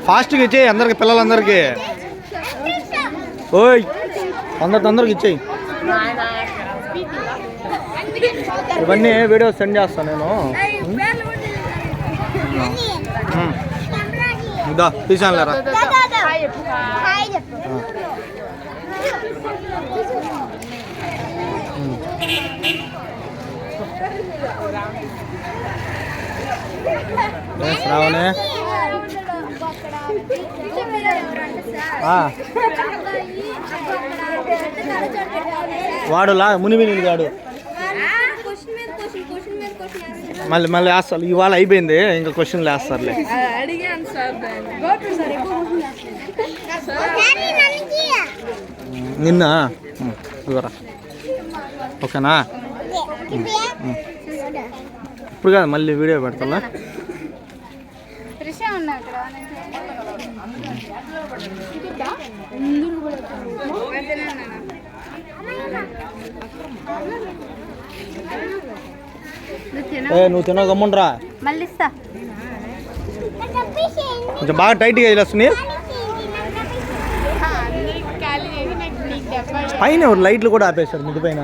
ఫాస్ట్గా ఇచ్చేయి అందరికి, పిల్లలందరికీ. ఓయ్ అందరికి ఇచ్చేయి. ఇవన్నీ వీడియో సెండ్ చేస్తాను నేను. ఇదా తీసాను లేరా. రావనే వాడులా మునిమిని గాడు మళ్ళీ వేస్తారు. ఇవాళ అయిపోయింది, ఇంకా క్వశ్చన్లు వేస్తారులే. నిన్న ఇవరా ఓకేనా? ఇప్పుడు కాదు, మళ్ళీ వీడియో పెడతా. నువ్వు తినవు, గమ్ముండ్రా. కొంచెం బాగా టైట్గా వేస్తుంది. పైన లైట్లు కూడా ఆపేశారు, మిద్ది పైన.